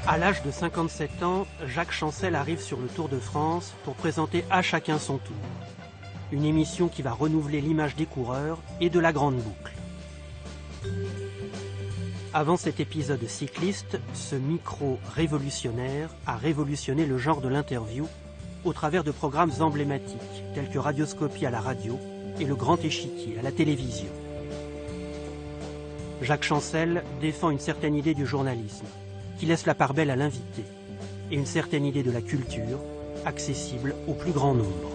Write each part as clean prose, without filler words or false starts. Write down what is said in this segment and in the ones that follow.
À l'âge de 57 ans, Jacques Chancel arrive sur le Tour de France pour présenter À chacun son tour. Une émission qui va renouveler l'image des coureurs et de la grande boucle. Avant cet épisode cycliste, ce micro révolutionnaire a révolutionné le genre de l'interview au travers de programmes emblématiques tels que Radioscopie à la radio et Le Grand Échiquier à la télévision. Jacques Chancel défend une certaine idée du journalisme, qui laisse la part belle à l'invité, et une certaine idée de la culture, accessible au plus grand nombre.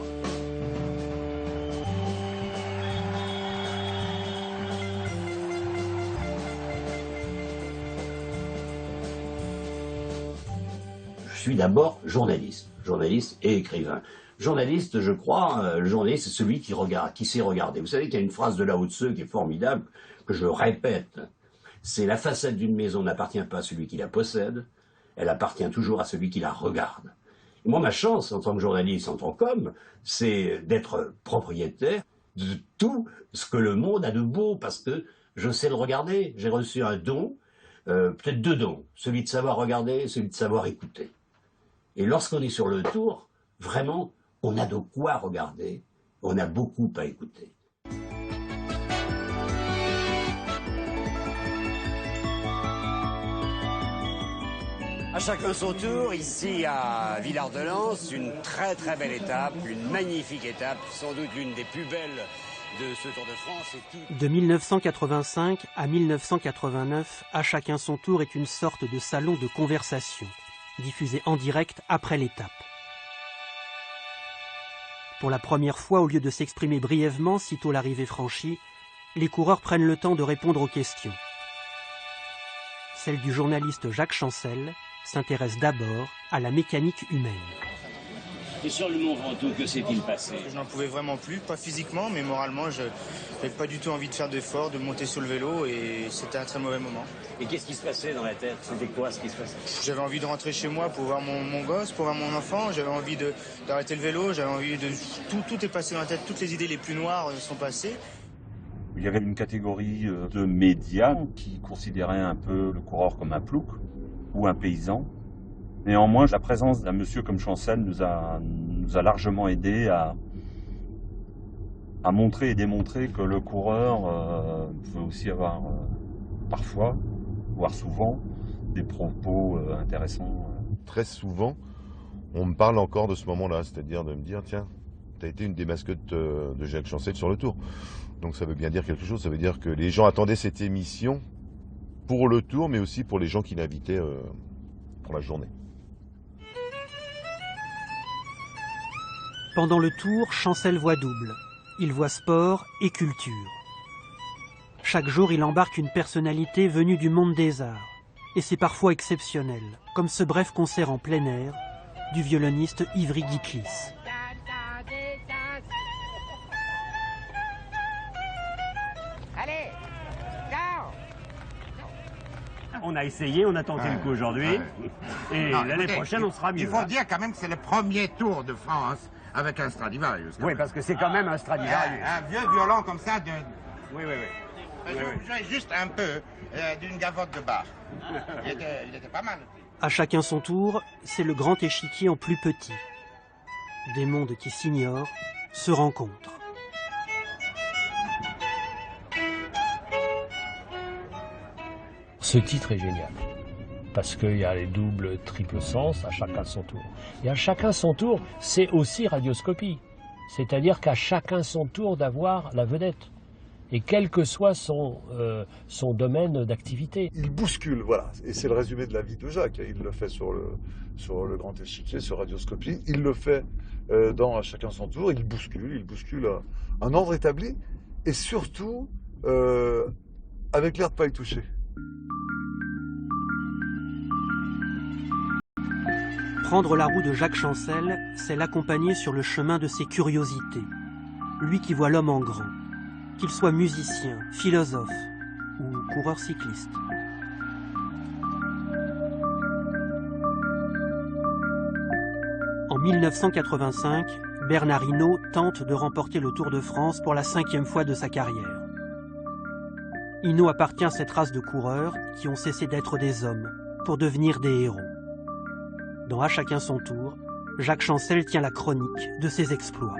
Je suis d'abord journaliste et écrivain. Journaliste, je crois, le journaliste, c'est celui qui regarde, qui sait regarder. Vous savez qu'il y a une phrase de Lao Tse qui est formidable, que je répète. C'est la façade d'une maison n'appartient pas à celui qui la possède, elle appartient toujours à celui qui la regarde. Et moi, ma chance en tant que journaliste, en tant qu'homme, c'est d'être propriétaire de tout ce que le monde a de beau, parce que je sais le regarder. J'ai reçu un don, peut-être deux dons, celui de savoir regarder et celui de savoir écouter. Et lorsqu'on est sur le tour, vraiment, on a de quoi regarder, on a beaucoup à écouter. À chacun son tour, ici à Villard-de-Lans, une très très belle étape, une magnifique étape, sans doute l'une des plus belles de ce Tour de France. De 1985 à 1989, À chacun son tour est une sorte de salon de conversation, diffusé en direct après l'étape. Pour la première fois, au lieu de s'exprimer brièvement sitôt l'arrivée franchie, les coureurs prennent le temps de répondre aux questions. Celle du journaliste Jacques Chancel s'intéresse d'abord à la mécanique humaine. Et sur le Mont Ventoux, que s'est-il passé? Je n'en pouvais vraiment plus, pas physiquement, mais moralement, je n'avais pas du tout envie de faire d'efforts, de monter sur le vélo, et c'était un très mauvais moment. Et qu'est-ce qui se passait dans la tête? C'était quoi ce qui se passait? J'avais envie de rentrer chez moi pour voir mon gosse, pour voir mon enfant, j'avais envie d'arrêter le vélo, j'avais envie de... Tout est passé dans la tête, toutes les idées les plus noires sont passées. Il y avait une catégorie de médias qui considéraient un peu le coureur comme un plouc ou un paysan. Néanmoins, la présence d'un monsieur comme Chancel nous a largement aidé à montrer et démontrer que le coureur peut aussi avoir parfois, voire souvent, des propos intéressants. Très souvent, on me parle encore de ce moment-là, c'est-à-dire de me dire, tiens, tu as été une des mascottes de Jacques Chancel sur le Tour. Donc ça veut bien dire quelque chose, ça veut dire que les gens attendaient cette émission pour le Tour, mais aussi pour les gens qui l'invitaient pour la journée. Pendant le Tour, Chancel voit double. Il voit sport et culture. Chaque jour, il embarque une personnalité venue du monde des arts. Et c'est parfois exceptionnel, comme ce bref concert en plein air du violoniste Ivry Guitlis. On a essayé, on a tenté le coup aujourd'hui, et l'année prochaine on sera mieux. Il faut dire quand même que c'est le premier Tour de France avec un Stradivarius. Oui, parce que c'est quand même un Stradivarius. Un vieux violon comme ça de... Oui. Je vous jouais juste un peu d'une gavotte de bar. Il était pas mal. À chacun son tour, c'est le grand échiquier en plus petit. Des mondes qui s'ignorent se rencontrent. Ce titre est génial, parce qu'il y a les doubles, triples sens, à chacun son tour. Et à chacun son tour, c'est aussi Radioscopie. C'est-à-dire qu'à chacun son tour d'avoir la vedette. Et quel que soit son domaine d'activité. Il bouscule, voilà. Et c'est le résumé de la vie de Jacques. Il le fait sur le grand échiquier, sur Radioscopie. Il le fait dans À chacun son tour. Il bouscule un ordre établi. Et surtout, avec l'air de ne pas y toucher. Prendre la roue de Jacques Chancel, c'est l'accompagner sur le chemin de ses curiosités. Lui qui voit l'homme en grand, qu'il soit musicien, philosophe ou coureur cycliste. En 1985, Bernard Hinault tente de remporter le Tour de France pour la 5e fois de sa carrière. Hinault appartient à cette race de coureurs qui ont cessé d'être des hommes pour devenir des héros. Dans À chacun son tour, Jacques Chancel tient la chronique de ses exploits.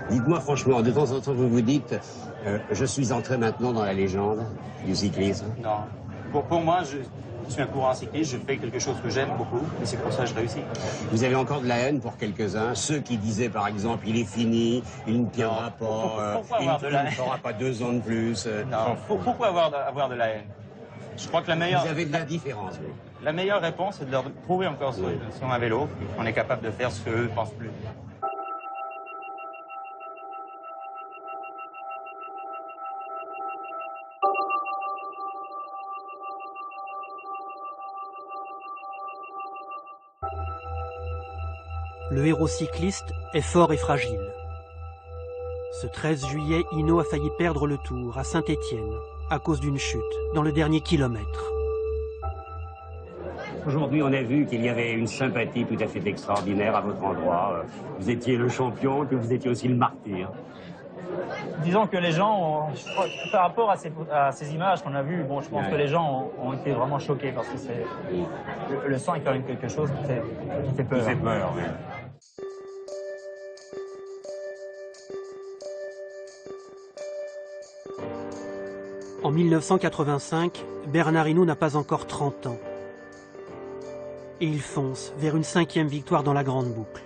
Dites-moi franchement, de temps en temps, vous vous dites je suis entré maintenant dans la légende du cyclisme. Non. Pour moi, je suis un coureur cycliste, je fais quelque chose que j'aime beaucoup, et c'est pour ça que je réussis. Vous avez encore de la haine pour quelques-uns, ceux qui disaient par exemple il est fini, il ne tiendra pas, il ne fera pas 2 ans de plus. Non. Pourquoi avoir de la haine? Je crois que la meilleure... Vous avez de l'indifférence, oui. La meilleure réponse, c'est de leur prouver encore sur un vélo qu'on est capable de faire ce qu'eux ne pensent plus. Le héros cycliste est fort et fragile. Ce 13 juillet, Hinault a failli perdre le Tour à Saint-Étienne à cause d'une chute dans le dernier kilomètre. Aujourd'hui, on a vu qu'il y avait une sympathie tout à fait extraordinaire à votre endroit. Vous étiez le champion, que vous étiez aussi le martyr. Disons que les gens, par rapport à ces images qu'on a vues, bon, je pense que les gens ont été vraiment choqués parce que le sang est quand même quelque chose qui fait peur. Qui fait peur, oui. En 1985, Bernard Hinault n'a pas encore 30 ans. Et il fonce vers une 5e victoire dans la grande boucle.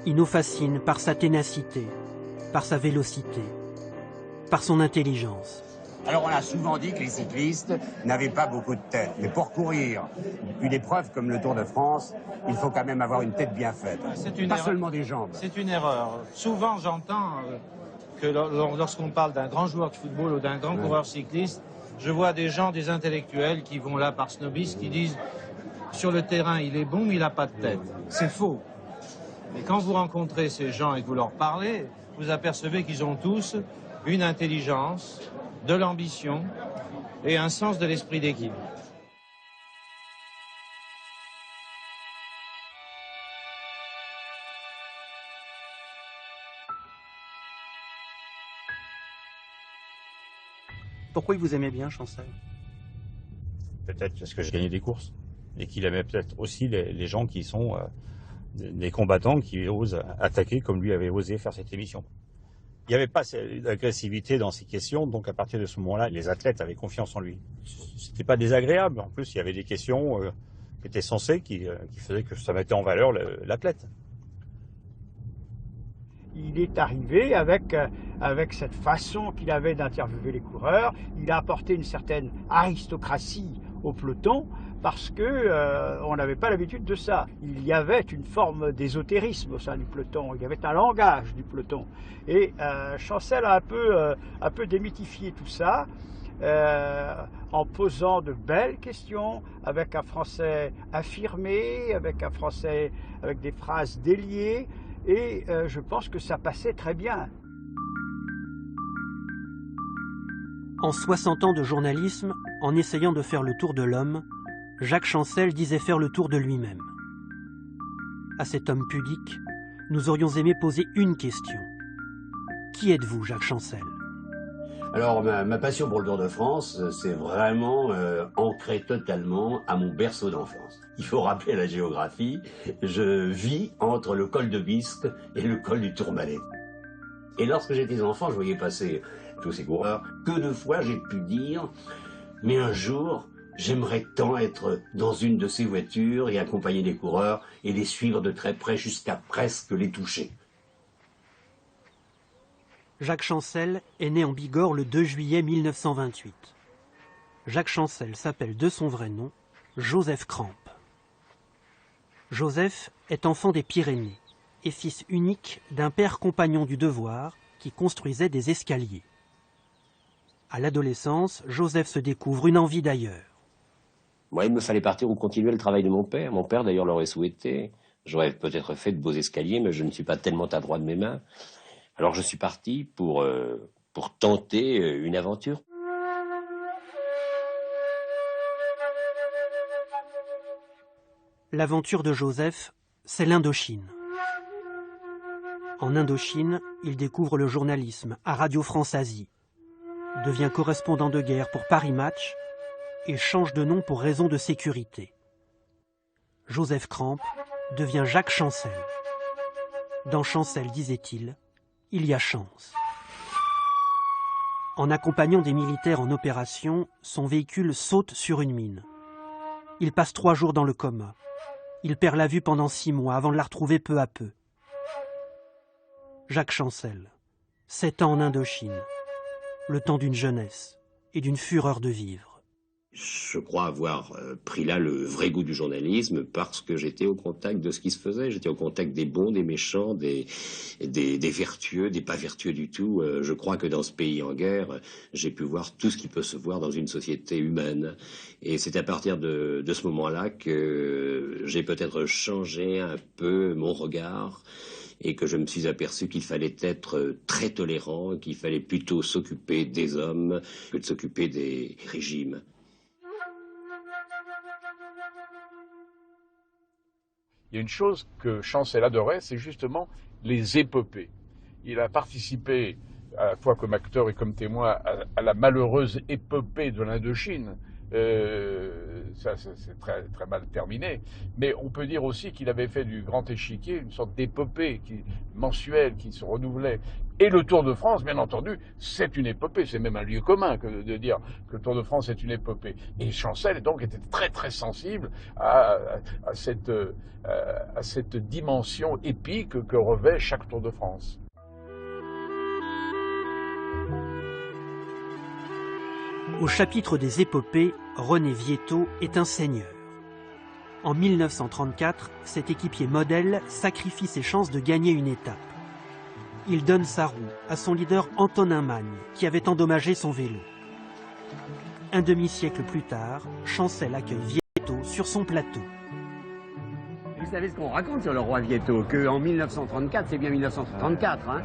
Hinault fascine par sa ténacité, par sa vélocité, par son intelligence. Alors on a souvent dit que les cyclistes n'avaient pas beaucoup de tête. Mais pour courir une épreuve comme le Tour de France, il faut quand même avoir une tête bien faite. Pas seulement des jambes. C'est une erreur. Souvent j'entends que lorsqu'on parle d'un grand joueur de football ou d'un grand coureur cycliste, je vois des gens, des intellectuels qui vont là par snobisme, qui disent sur le terrain il est bon mais il n'a pas de tête. C'est faux. Mais quand vous rencontrez ces gens et que vous leur parlez, vous apercevez qu'ils ont tous une intelligence, de l'ambition et un sens de l'esprit d'équipe. Pourquoi il vous aimait bien, Chancel? Peut-être parce que je gagnais des courses. Et qu'il aimait peut-être aussi les gens qui sont des combattants qui osent attaquer comme lui avait osé faire cette émission. Il n'y avait pas d'agressivité dans ces questions, donc à partir de ce moment-là, les athlètes avaient confiance en lui. C'était pas désagréable. En plus, il y avait des questions qui étaient sensées, qui faisaient que ça mettait en valeur l'athlète. Il est arrivé avec cette façon qu'il avait d'interviewer les coureurs. Il a apporté une certaine aristocratie au peloton parce que on n'avait pas l'habitude de ça. Il y avait une forme d'ésotérisme au sein du peloton. Il y avait un langage du peloton. Et Chancel a un peu démythifié tout ça en posant de belles questions avec un français affirmé, avec un français avec des phrases déliées. Et je pense que ça passait très bien. En 60 ans de journalisme, en essayant de faire le tour de l'homme, Jacques Chancel disait faire le tour de lui-même. À cet homme pudique, nous aurions aimé poser une question. Qui êtes-vous, Jacques Chancel? Alors, ma passion pour le Tour de France, c'est vraiment ancré totalement à mon berceau d'enfance. Il faut rappeler la géographie, je vis entre le col de Bisque et le col du Tourmalet. Et lorsque j'étais enfant, je voyais passer tous ces coureurs. Que de fois j'ai pu dire, mais un jour, j'aimerais tant être dans une de ces voitures et accompagner les coureurs et les suivre de très près jusqu'à presque les toucher. Jacques Chancel est né en Bigorre le 2 juillet 1928. Jacques Chancel s'appelle de son vrai nom Joseph Crampe. Joseph est enfant des Pyrénées et fils unique d'un père compagnon du devoir qui construisait des escaliers. À l'adolescence, Joseph se découvre une envie d'ailleurs. Moi, il me fallait partir ou continuer le travail de mon père. Mon père, d'ailleurs, l'aurait souhaité. J'aurais peut-être fait de beaux escaliers, mais je ne suis pas tellement adroit de mes mains. Alors, je suis parti pour tenter une aventure. L'aventure de Joseph, c'est l'Indochine. En Indochine, il découvre le journalisme à Radio France Asie, devient correspondant de guerre pour Paris Match et change de nom pour raison de sécurité. Joseph Cramp devient Jacques Chancel. Dans Chancel, disait-il, il y a chance. En accompagnant des militaires en opération, son véhicule saute sur une mine. Il passe 3 jours dans le coma. Il perd la vue pendant 6 mois avant de la retrouver peu à peu. Jacques Chancel, 7 ans en Indochine, le temps d'une jeunesse et d'une fureur de vivre. Je crois avoir pris là le vrai goût du journalisme parce que j'étais au contact de ce qui se faisait. J'étais au contact des bons, des méchants, des vertueux, des pas vertueux du tout. Je crois que dans ce pays en guerre, j'ai pu voir tout ce qui peut se voir dans une société humaine. Et c'est à partir de ce moment-là que j'ai peut-être changé un peu mon regard et que je me suis aperçu qu'il fallait être très tolérant, qu'il fallait plutôt s'occuper des hommes que de s'occuper des régimes. Il y a une chose que Chancel adorait, c'est justement les épopées. Il a participé, à la fois comme acteur et comme témoin, à la malheureuse épopée de l'Indochine. Ça, c'est très, très mal terminé. Mais on peut dire aussi qu'il avait fait du Grand Échiquier une sorte d'épopée mensuelle qui se renouvelait. Et le Tour de France, bien entendu, c'est une épopée. C'est même un lieu commun que de dire que le Tour de France est une épopée. Et Chancel, donc, était très, très sensible à cette dimension épique que revêt chaque Tour de France. Au chapitre des épopées, René Vietto est un seigneur. En 1934, cet équipier modèle sacrifie ses chances de gagner une étape. Il donne sa roue à son leader Antonin Magne, qui avait endommagé son vélo. Un demi-siècle plus tard, Chancel accueille Vietto sur son plateau. Vous savez ce qu'on raconte sur le roi Vietto, qu'en 1934, c'est bien 1934, hein,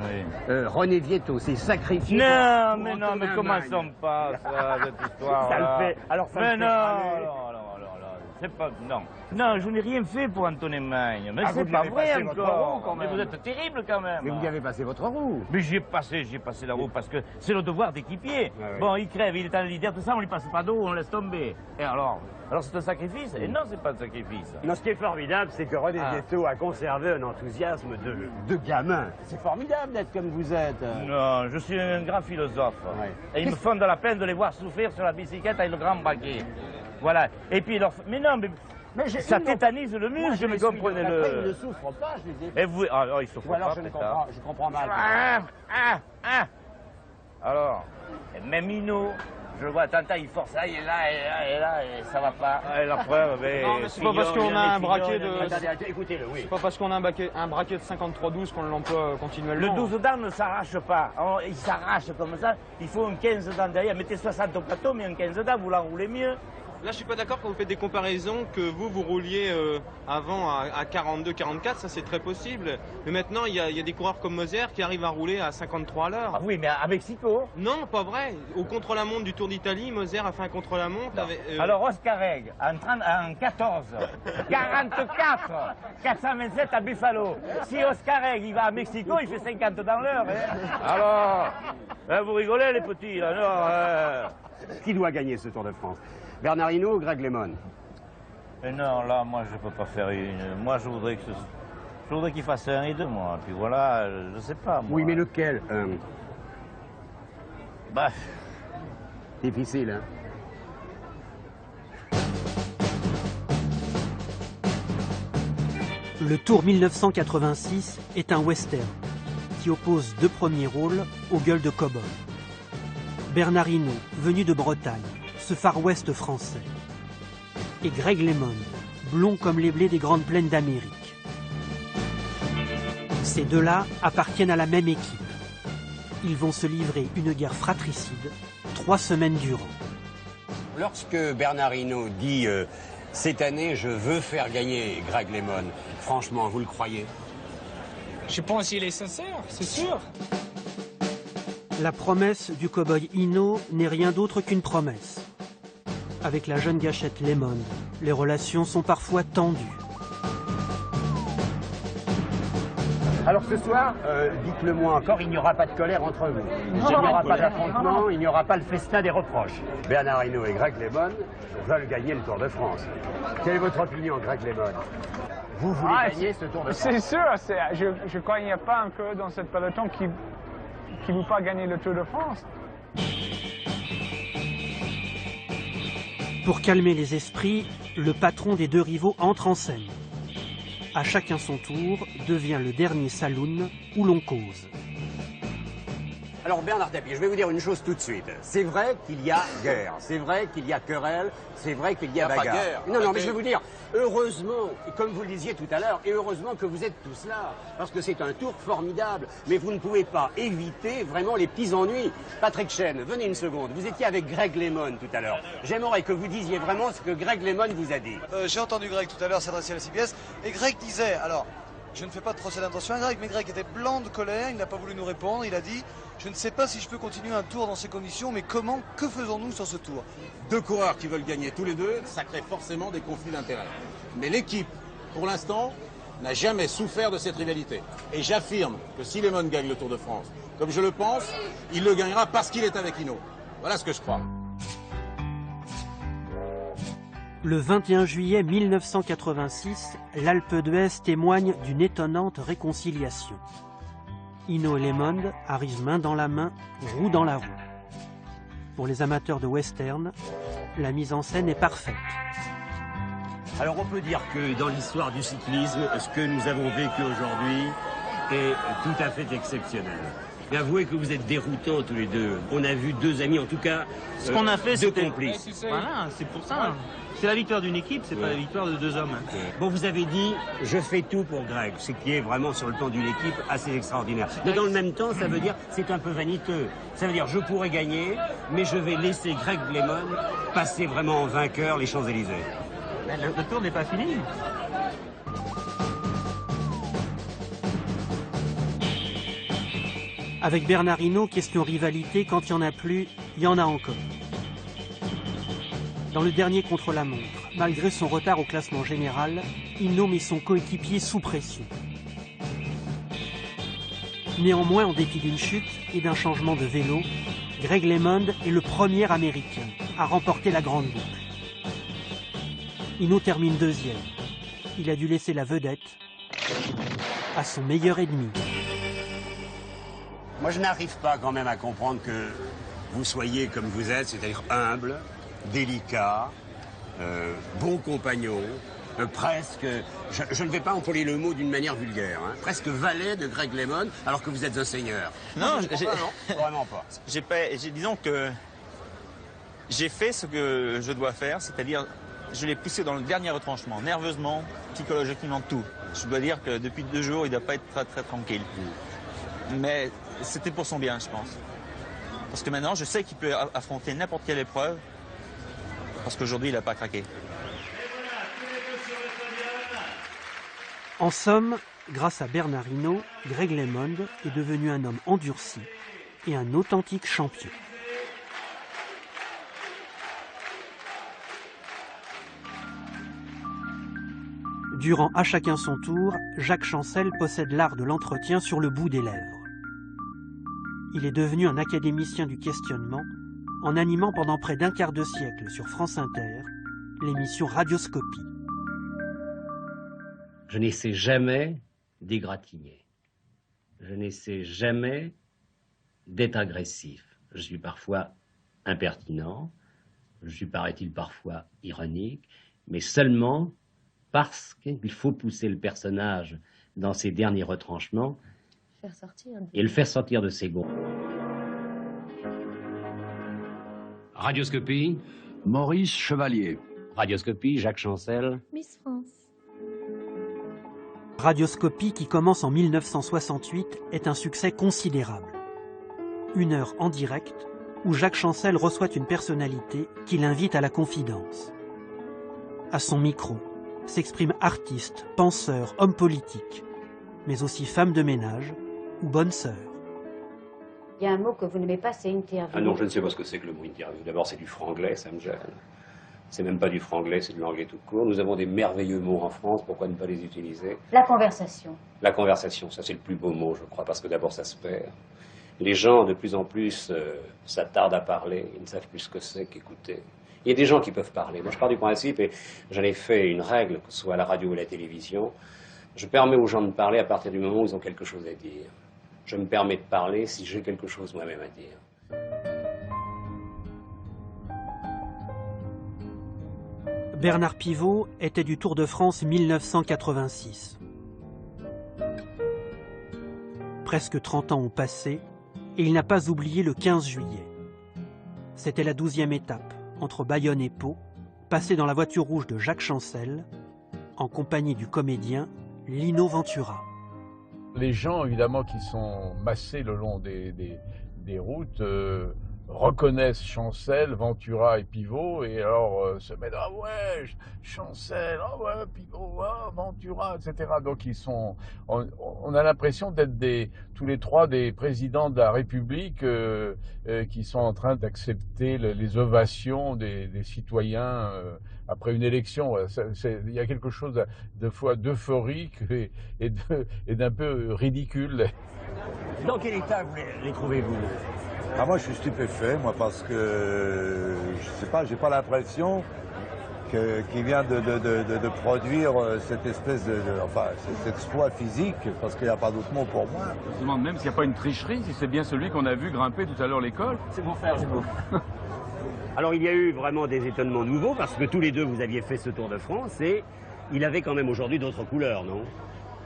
oui. René Vietto s'est sacrifié... Non, mais non, mais comment ça me passe, cette histoire? Ça le fait, alors ça mais le fait... c'est pas... Non, je n'ai rien fait pour Antonin Magne, mais c'est pas vrai encore. Mais vous êtes terrible quand même. Mais vous y avez passé votre roue. Mais j'ai passé la roue parce que c'est le devoir d'équipier. Ah, oui. Bon, il crève, il est un leader, tout ça, on lui passe pas d'eau, on laisse tomber. Et alors c'est un sacrifice? Et non, c'est pas un sacrifice. Non, ce qui est formidable, c'est que René Vietto a conservé un enthousiasme de gamin. C'est formidable d'être comme vous êtes. Non, je suis un grand philosophe. Ouais. Et ils me font de la peine de les voir souffrir sur la bicyclette avec le grand braquet. Voilà. Et puis, mais non, mais ça tétanise le muscle, je me comprenez le... Ils ne souffrent pas, je les ai... Et vous... Alors, ils souffrent pas, alors je comprends mal. Alors, même Hinault, je le vois, Tintin, il force là, il est là, et ça va pas. Et la preuve, non, mais c'est pas parce qu'on a un braquet de... Écoutez-le, oui. C'est pas parce qu'on a un braquet de 53-12 qu'on l'emploie continuellement. Le 12 dents ne s'arrache pas. Il s'arrache comme ça, il faut un 15 dents derrière. Mettez 60 au plateau, mais un 15 dents, vous l'enroulez mieux. Là, je suis pas d'accord quand vous faites des comparaisons que vous rouliez avant à 42-44, ça c'est très possible. Mais maintenant, il y a des coureurs comme Moser qui arrivent à rouler à 53 à l'heure. Ah oui, mais à Mexico? Non, pas vrai. Au contre-la-montre du Tour d'Italie, Moser a fait un contre-la-montre. Alors, Oscareg, en 14, 44, 427 à Buffalo. Si Oscareg, il va à Mexico, il fait 50 dans l'heure. Hein. Alors, vous rigolez les petits, là, non Qui doit gagner ce Tour de France? Bernard Hinault ou Greg LeMond? Non, là, moi, je peux pas faire une. Moi, je voudrais qu'il fasse 1 et 2, moi. Puis voilà, je sais pas, moi. Oui, mais lequel? Bah... Difficile, hein? Le Tour 1986 est un western qui oppose 2 premiers rôles aux gueules de cow-boy. Bernard Hinault, venu de Bretagne, ce Far West français. Et Greg LeMond, blond comme les blés des grandes plaines d'Amérique. Ces deux-là appartiennent à la même équipe. Ils vont se livrer une guerre fratricide, 3 semaines durant. Lorsque Bernard Hinault dit cette année je veux faire gagner Greg LeMond, franchement, vous le croyez? Je pense qu'il est sincère, c'est sûr. La promesse du cow-boy Hinault n'est rien d'autre qu'une promesse. Avec la jeune gâchette LeMond, les relations sont parfois tendues. Alors ce soir, dites-le moi encore, il n'y aura pas de colère entre vous. Il n'y aura pas d'affrontement, il n'y aura pas le festin des reproches. Bernard Hinault et Greg LeMond veulent gagner le Tour de France. Quelle est votre opinion, Greg LeMond? Vous voulez gagner ce Tour de France? C'est sûr, je ne croyais pas un peu dans cette peloton qui ne veut pas gagner le Tour de France. Pour calmer les esprits, le patron des deux rivaux entre en scène. À chacun son tour devient le dernier saloon où l'on cause. Alors Bernard Tapie, je vais vous dire une chose tout de suite. C'est vrai qu'il y a guerre, c'est vrai qu'il y a querelle, c'est vrai qu'il y a bagarre. Non, mais je vais vous dire, heureusement, comme vous le disiez tout à l'heure, et heureusement que vous êtes tous là, parce que c'est un tour formidable, mais vous ne pouvez pas éviter vraiment les petits ennuis. Patrick Chen, venez une seconde, vous étiez avec Greg LeMond tout à l'heure. J'aimerais que vous disiez vraiment ce que Greg LeMond vous a dit. J'ai entendu Greg tout à l'heure s'adresser à la CBS, et Greg disait, alors, je ne fais pas de procès d'intention à Greg, mais Greg était blanc de colère, il n'a pas voulu nous répondre, il a dit « Je ne sais pas si je peux continuer un tour dans ces conditions, mais comment, que faisons-nous sur ce tour ?» Deux coureurs qui veulent gagner tous les deux, ça crée forcément des conflits d'intérêts. Mais l'équipe, pour l'instant, n'a jamais souffert de cette rivalité. Et j'affirme que si LeMond gagne le Tour de France, comme je le pense, il le gagnera parce qu'il est avec Hinault. Voilà ce que je crois. Le 21 juillet 1986, l'Alpe d'Huez témoigne d'une étonnante réconciliation. Hinault et LeMond arrivent main dans la main, roue dans la roue. Pour les amateurs de western, la mise en scène est parfaite. Alors on peut dire que dans l'histoire du cyclisme, ce que nous avons vécu aujourd'hui est tout à fait exceptionnel. Mais avouez que vous êtes déroutants tous les deux. On a vu deux amis, en tout cas, ce qu'on a fait, deux c'était complices. Voilà, c'est pour ça. C'est la victoire d'une équipe, c'est pas la victoire de deux hommes. Bon, vous avez dit, je fais tout pour Greg, ce qui est vraiment sur le plan d'une équipe assez extraordinaire. Mais dans le même temps, ça veut dire, c'est un peu vaniteux. Ça veut dire, je pourrais gagner, mais je vais laisser Greg LeMond passer vraiment en vainqueur les Champs-Élysées. Le tour n'est pas fini. Avec Bernard Hinault, question rivalité, quand il n'y en a plus, il y en a encore. Dans le dernier contre-la-montre, malgré son retard au classement général, Hinault met son coéquipier sous pression. Néanmoins, en dépit d'une chute et d'un changement de vélo, Greg LeMond est le premier Américain à remporter la grande boucle. Hinault termine deuxième. Il a dû laisser la vedette à son meilleur ennemi. Moi, je n'arrive pas quand même à comprendre que vous soyez comme vous êtes, c'est-à-dire humble, délicat, bon compagnon, presque, je ne vais pas employer le mot d'une manière vulgaire, hein, presque valet de Greg LeMond, alors que vous êtes un seigneur. Non, vraiment pas. Disons que j'ai fait ce que je dois faire, c'est-à-dire je l'ai poussé dans le dernier retranchement, nerveusement, psychologiquement, tout. Je dois dire que depuis 2 jours, il ne doit pas être très, très tranquille. Mais c'était pour son bien, je pense. Parce que maintenant, je sais qu'il peut affronter n'importe quelle épreuve, parce qu'aujourd'hui, il n'a pas craqué. En somme, grâce à Bernard Hinault, Greg LeMond est devenu un homme endurci et un authentique champion. Durant À chacun son tour, Jacques Chancel possède l'art de l'entretien sur le bout des lèvres. Il est devenu un académicien du questionnement en animant pendant près d'un quart de siècle sur France Inter l'émission Radioscopie. Je n'essaie jamais d'égratigner. Je n'essaie jamais d'être agressif. Je suis parfois impertinent, je suis, paraît-il, parfois ironique, mais seulement parce qu'il faut pousser le personnage dans ses derniers retranchements et le faire sortir de ses gonds. Radioscopie, Maurice Chevalier. Radioscopie, Jacques Chancel. Miss France. Radioscopie, qui commence en 1968, est un succès considérable. 1 heure en direct, où Jacques Chancel reçoit une personnalité qui l'invite à la confidence. À son micro s'expriment artistes, penseurs, hommes politiques, mais aussi femmes de ménage ou bonnes sœurs. Il y a un mot que vous n'aimez pas, c'est interview. Ah non, je ne sais pas ce que c'est que le mot interview. D'abord, c'est du franglais, ça me gêne. C'est même pas du franglais, c'est de l'anglais tout court. Nous avons des merveilleux mots en France, pourquoi ne pas les utiliser? La conversation. La conversation, ça c'est le plus beau mot, je crois, parce que d'abord ça se perd. Les gens, de plus en plus, s'attardent à parler, ils ne savent plus ce que c'est qu'écouter. Il y a des gens qui peuvent parler. Moi, je pars du principe, et j'en ai fait une règle, que ce soit à la radio ou à la télévision, je permets aux gens de parler à partir du moment où ils ont quelque chose à dire. Je me permets de parler si j'ai quelque chose moi-même à dire. Bernard Pivot était du Tour de France 1986. Presque 30 ans ont passé et il n'a pas oublié le 15 juillet. C'était la 12e étape, entre Bayonne et Pau, passée dans la voiture rouge de Jacques Chancel, en compagnie du comédien Lino Ventura. Les gens, évidemment, qui sont massés le long des routes, reconnaissent Chancel, Ventura et Pivot, et alors se mettent « Ah ouais, Chancel, ah ouais, Pivot, ah, Ventura, etc. » Donc ils sont, on a l'impression d'être tous les trois des présidents de la République qui sont en train d'accepter les ovations des citoyens après une élection. Il y a quelque chose de fois d'euphorique et d'un peu ridicule. Dans quel état les trouvez-vous? Ah, moi, je suis stupéfait, moi, parce que, je sais pas, j'ai pas l'impression qu'il vient de produire cette espèce enfin, cet exploit physique, parce qu'il n'y a pas d'autre mot pour moi. Je me demande même s'il n'y a pas une tricherie, si c'est bien celui qu'on a vu grimper tout à l'heure l'école. C'est mon frère, Gémeaux. Alors, il y a eu vraiment des étonnements nouveaux, parce que tous les deux, vous aviez fait ce Tour de France, et il avait quand même aujourd'hui d'autres couleurs, non?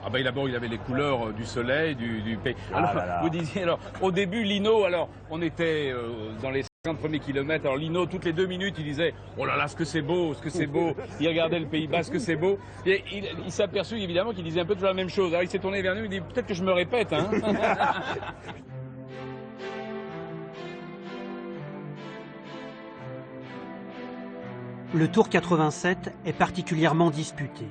Ah ben d'abord il avait les couleurs du soleil, du pays. Alors là. vous disiez, alors au début Lino, alors on était dans les 50 premiers kilomètres, alors Lino toutes les 2 minutes il disait oh là là ce que c'est beau, il regardait le Pays Basque, ce que c'est beau, et il s'est aperçu évidemment qu'il disait un peu toujours la même chose, alors il s'est tourné vers nous, il dit peut-être que je me répète hein. Le Tour 87 est particulièrement disputé.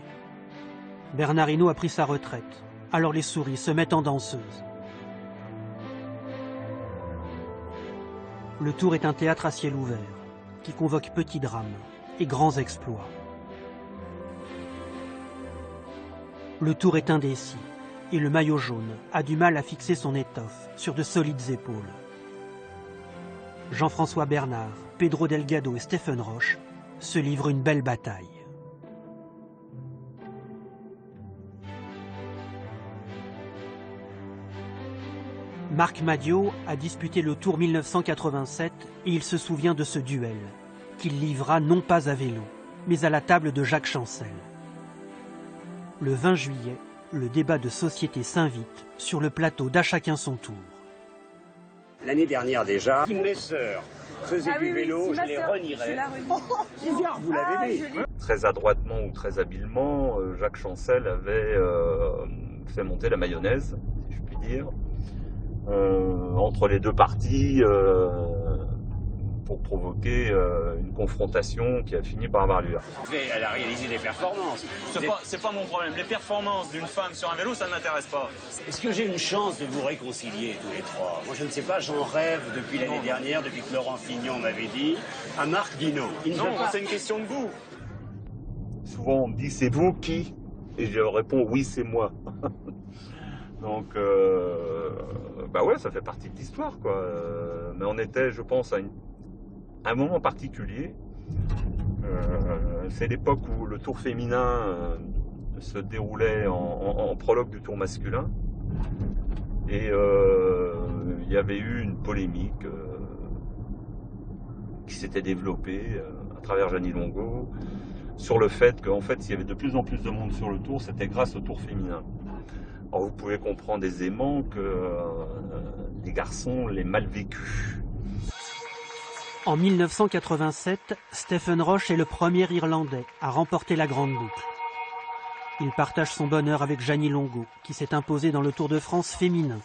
Bernard Hinault a pris sa retraite, alors les souris se mettent en danseuse. Le Tour est un théâtre à ciel ouvert, qui convoque petits drames et grands exploits. Le Tour est indécis, et le maillot jaune a du mal à fixer son étoffe sur de solides épaules. Jean-François Bernard, Pedro Delgado et Stephen Roche se livrent une belle bataille. Marc Madiot a disputé le Tour 1987 et il se souvient de ce duel, qu'il livra non pas à vélo, mais à la table de Jacques Chancel. Le 20 juillet, le débat de société s'invite sur le plateau d'À chacun son tour. L'année dernière déjà, si mes sœurs faisaient du vélo, je les renierais. Vous l'avez dit. Très adroitement ou très habilement, Jacques Chancel avait fait monter la mayonnaise, si je puis dire. Entre les deux parties pour provoquer une confrontation qui a fini par avoir lieu. Elle a réalisé des performances. C'est pas mon problème. Les performances d'une femme sur un vélo, ça ne m'intéresse pas. Est-ce que j'ai une chance de vous réconcilier tous les trois? Moi, je ne sais pas, j'en rêve depuis l'année dernière, depuis que Laurent Fignon m'avait dit, à Marc Guinaud. Non, c'est une question de goût. Souvent, on me dit, c'est vous qui? Et je réponds, oui, c'est moi. Donc, bah ouais, ça fait partie de l'histoire, quoi. Mais on était, je pense, à un moment particulier. C'est l'époque où le Tour féminin se déroulait en prologue du Tour masculin. Et il y avait eu une polémique qui s'était développée à travers Jeannie Longo sur le fait qu'en fait, s'il y avait de plus en plus de monde sur le Tour, c'était grâce au Tour féminin. Alors vous pouvez comprendre aisément que les garçons l'aient mal vécu. En 1987, Stephen Roche est le premier Irlandais à remporter la Grande Boucle. Il partage son bonheur avec Jeannie Longo, qui s'est imposée dans le Tour de France féminin.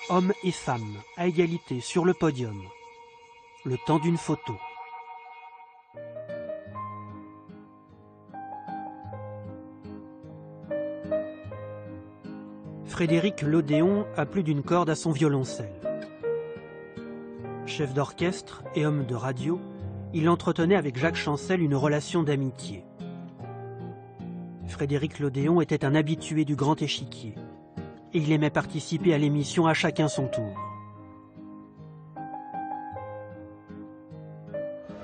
Hommes et femmes, à égalité sur le podium. Le temps d'une photo. Frédéric Lodéon a plus d'une corde à son violoncelle. Chef d'orchestre et homme de radio, il entretenait avec Jacques Chancel une relation d'amitié. Frédéric Lodéon était un habitué du Grand Échiquier et il aimait participer à l'émission À chacun son tour.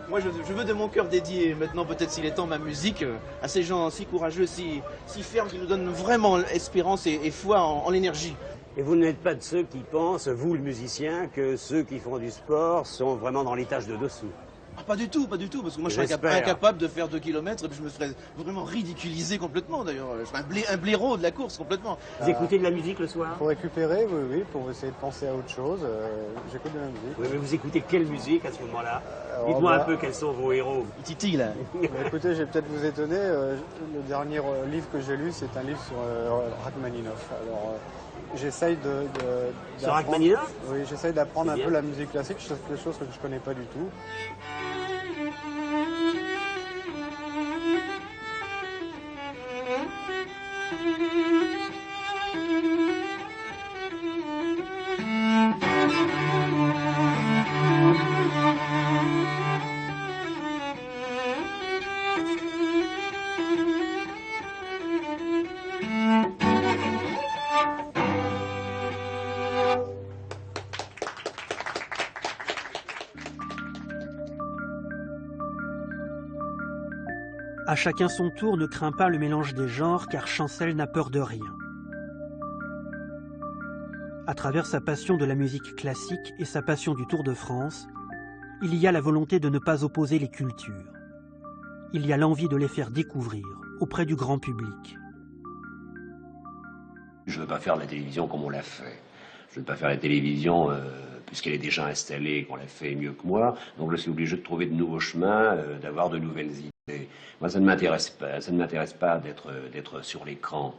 Moi, je veux de mon cœur dédier maintenant, peut-être s'il est temps, ma musique à ces gens si courageux, si fermes, qui nous donnent vraiment espérance et foi en l'énergie. Et vous n'êtes pas de ceux qui pensent, vous le musicien, que ceux qui font du sport sont vraiment dans les tâches de dessous? Ah, pas du tout, parce que moi je serais incapable de faire 2 km et puis je me ferais vraiment ridiculiser complètement d'ailleurs. Je serais un blaireau de la course complètement. Vous écoutez de la musique le soir? Pour récupérer, oui, pour essayer de penser à autre chose, j'écoute de la musique. Oui, mais vous écoutez quelle musique à ce moment-là? Dites-moi un peu quels sont vos héros. Il titille là. Écoutez, je vais peut-être vous étonner, le dernier livre que j'ai lu, c'est un livre sur Rachmaninoff. Alors, j'essaye sur Rachmaninoff? Oui, j'essaye d'apprendre un peu la musique classique, quelque chose que je ne connais pas du tout. À chacun son tour ne craint pas le mélange des genres car Chancel n'a peur de rien. À travers sa passion de la musique classique et sa passion du Tour de France, il y a la volonté de ne pas opposer les cultures. Il y a l'envie de les faire découvrir auprès du grand public. Je ne veux pas faire de la télévision comme on l'a fait. Je ne veux pas faire la télévision puisqu'elle est déjà installée et qu'on l'a fait mieux que moi. Donc je suis obligé de trouver de nouveaux chemins, d'avoir de nouvelles idées. Moi, ça ne m'intéresse pas. Ça ne m'intéresse pas d'être sur l'écran.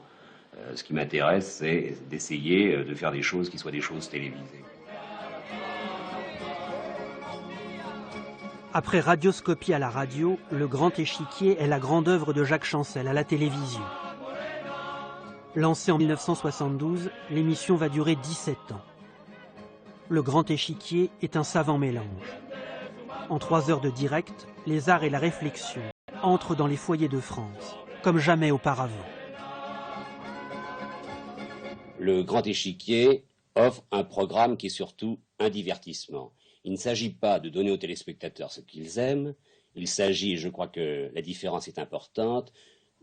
Ce qui m'intéresse, c'est d'essayer de faire des choses qui soient des choses télévisées. Après Radioscopie à la radio, Le Grand Échiquier est la grande œuvre de Jacques Chancel à la télévision. Lancée en 1972, l'émission va durer 17 ans. Le Grand Échiquier est un savant mélange. En 3 heures de direct, les arts et la réflexion entrent dans les foyers de France, comme jamais auparavant. Le Grand Échiquier offre un programme qui est surtout un divertissement. Il ne s'agit pas de donner aux téléspectateurs ce qu'ils aiment, il s'agit, je crois que la différence est importante,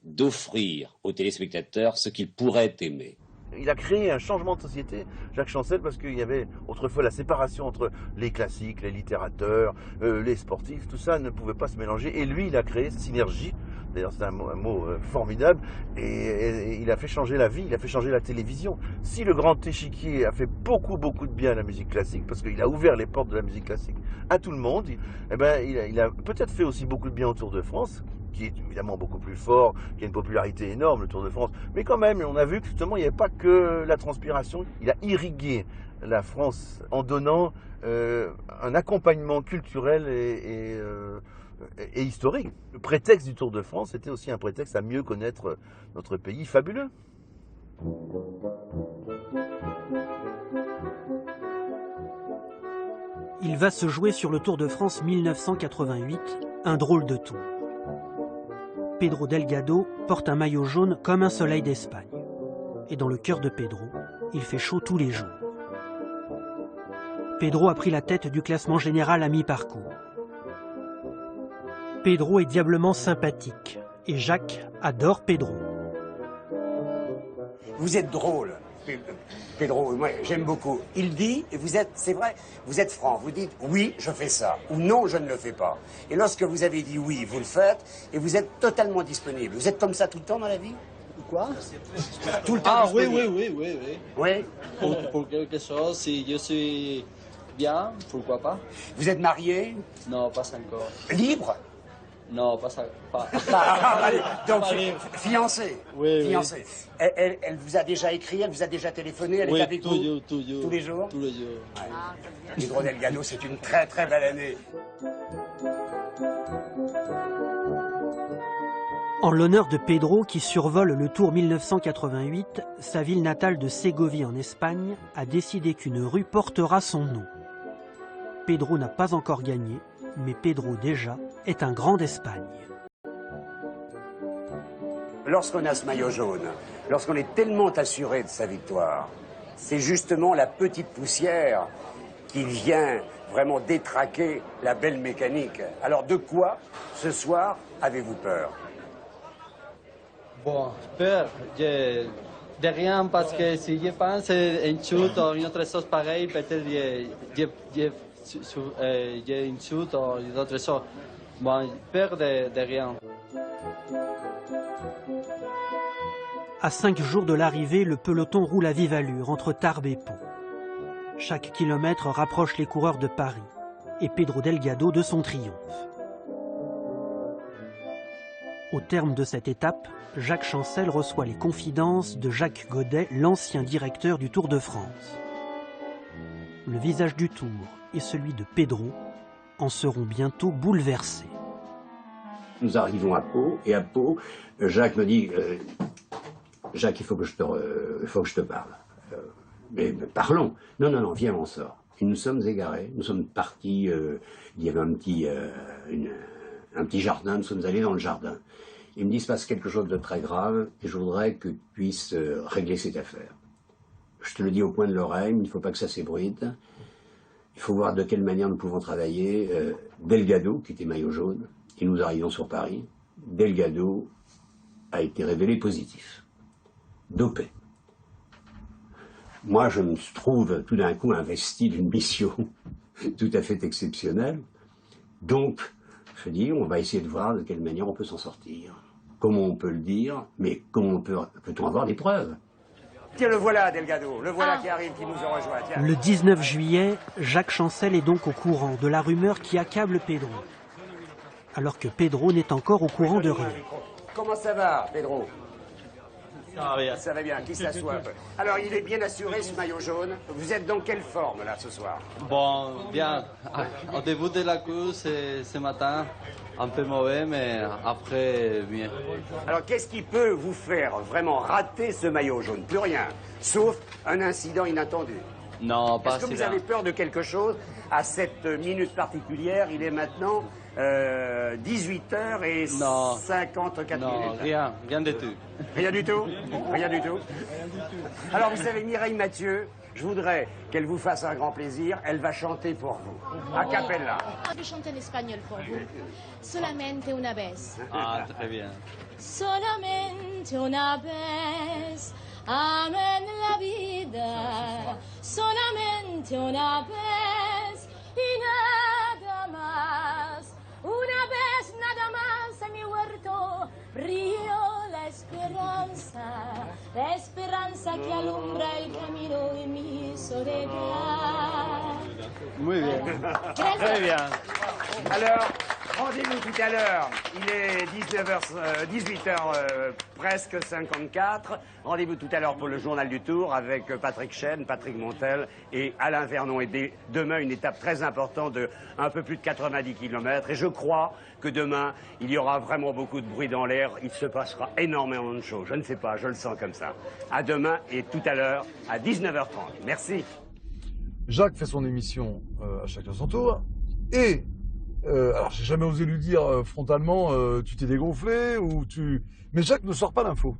d'offrir aux téléspectateurs ce qu'ils pourraient aimer. Il a créé un changement de société, Jacques Chancel, parce qu'il y avait autrefois la séparation entre les classiques, les littérateurs, les sportifs, tout ça ne pouvait pas se mélanger. Et lui, il a créé cette synergie, d'ailleurs c'est un mot formidable, et il a fait changer la vie, il a fait changer la télévision. Si le Grand Échiquier a fait beaucoup de bien à la musique classique, parce qu'il a ouvert les portes de la musique classique à tout le monde, eh ben, il a peut-être fait aussi beaucoup de bien au Tour de France, qui est évidemment beaucoup plus fort, qui a une popularité énorme, le Tour de France. Mais quand même, on a vu que justement, il n'y avait pas que la transpiration. Il a irrigué la France en donnant un accompagnement culturel et historique. Le prétexte du Tour de France était aussi un prétexte à mieux connaître notre pays fabuleux. Il va se jouer sur le Tour de France 1988, un drôle de tour. Pedro Delgado porte un maillot jaune comme un soleil d'Espagne. Et dans le cœur de Pedro, il fait chaud tous les jours. Pedro a pris la tête du classement général à mi-parcours. Pedro est diablement sympathique et Jacques adore Pedro. Vous êtes drôle, Pedro, moi j'aime beaucoup. Il dit, et c'est vrai, vous êtes franc, vous dites oui, je fais ça, ou non, je ne le fais pas. Et lorsque vous avez dit oui, vous le faites, et vous êtes totalement disponible. Vous êtes comme ça tout le temps dans la vie? Quoi? Tout le temps Ah disponible. Oui. Oui? Pour quelque chose, si je suis bien, pourquoi pas? Vous êtes marié? Non, pas encore. Libre? Non, pas. Allez, donc, fiancée. Oui, fiancée. Oui. Elle vous a déjà écrit, elle vous a déjà téléphoné, elle est avec vous tous les jours? Tous les jours. Ouais. Pedro Delgado, c'est une très belle année. En l'honneur de Pedro, qui survole le Tour 1988, sa ville natale de Ségovie en Espagne a décidé qu'une rue portera son nom. Pedro n'a pas encore gagné, Mais Pedro, déjà, est un grand d'Espagne. Lorsqu'on a ce maillot jaune, lorsqu'on est tellement assuré de sa victoire, c'est justement la petite poussière qui vient vraiment détraquer la belle mécanique. Alors de quoi, ce soir, avez-vous peur? Bon, peur, de rien, parce que si je pense une chute ou une autre chose pareille, peut-être j'ai une chute ou une autre chose. Bon, peur de rien. À 5 jours de l'arrivée, le peloton roule à vive allure entre Tarbes et Pau. Chaque kilomètre rapproche les coureurs de Paris et Pedro Delgado de son triomphe. Au terme de cette étape, Jacques Chancel reçoit les confidences de Jacques Godet, l'ancien directeur du Tour de France. Le visage du Tour et celui de Pedro en seront bientôt bouleversés. Nous arrivons à Pau, et à Pau, Jacques me dit Jacques, il faut que je te parle. Mais parlons. Non, non, non, viens, on sort. Et nous sommes égarés, nous sommes partis, il y avait un petit jardin, nous sommes allés dans le jardin. Il me dit, il se passe quelque chose de très grave, et je voudrais que tu puisses régler cette affaire. Je te le dis au coin de l'oreille, mais il ne faut pas que ça s'ébruite. Il faut voir de quelle manière nous pouvons travailler. Delgado, qui était maillot jaune, et nous arrivons sur Paris, Delgado a été révélé positif, dopé. Moi, je me trouve tout d'un coup investi d'une mission tout à fait exceptionnelle. Donc, je dis, on va essayer de voir de quelle manière on peut s'en sortir. Comment on peut le dire, mais comment peut-on avoir des preuves? Tiens, le voilà, Delgado, le voilà qui arrive, qui nous a rejoint. Tiens. Le 19 juillet, Jacques Chancel est donc au courant de la rumeur qui accable Pedro. Alors que Pedro n'est encore au courant de rien. Comment ça va, Pedro? Ça va bien. Ça va bien, qui s'assoit un peu. Alors, il est bien assuré, ce maillot jaune. Vous êtes dans quelle forme, là, ce soir? Bon, bien. Au début de la course, ce matin, un peu mauvais, mais après, bien. Alors, qu'est-ce qui peut vous faire vraiment rater ce maillot jaune? Plus rien, sauf un incident inattendu. Non, pas Est-ce que si vous bien. avez peur de quelque chose à cette minute particulière? Il est maintenant 18h et 54 non, minutes. rien du tout. Rien du tout? Rien du tout? Alors, vous savez, Mireille Mathieu, je voudrais qu'elle vous fasse un grand plaisir. Elle va chanter pour vous, a cappella. Je vais chanter en espagnol pour vous. Solamente una vez. Ah, très bien. Solamente una vez. Amen la vida. Solamente una vez. Y nada más. Una vez nada más en mi huerto brilló la esperanza que alumbra el camino de mi soledad. Muy bien. Gracias. Très bien. Alors, rendez-vous tout à l'heure. Il est 18h presque 54. Rendez-vous tout à l'heure pour le journal du Tour avec Patrick Chêne, Patrick Montel et Alain Vernon. Et demain, une étape très importante de un peu plus de 90 km. Et je crois que demain, il y aura vraiment beaucoup de bruit dans l'air. Il se passera énormément de choses. Je ne sais pas, je le sens comme ça. À demain et tout à l'heure à 19h30. Merci. Jacques fait son émission à chacun son tour. Et, alors j'ai jamais osé lui dire frontalement, tu t'es dégonflé ou tu... Mais Jacques ne sort pas l'info.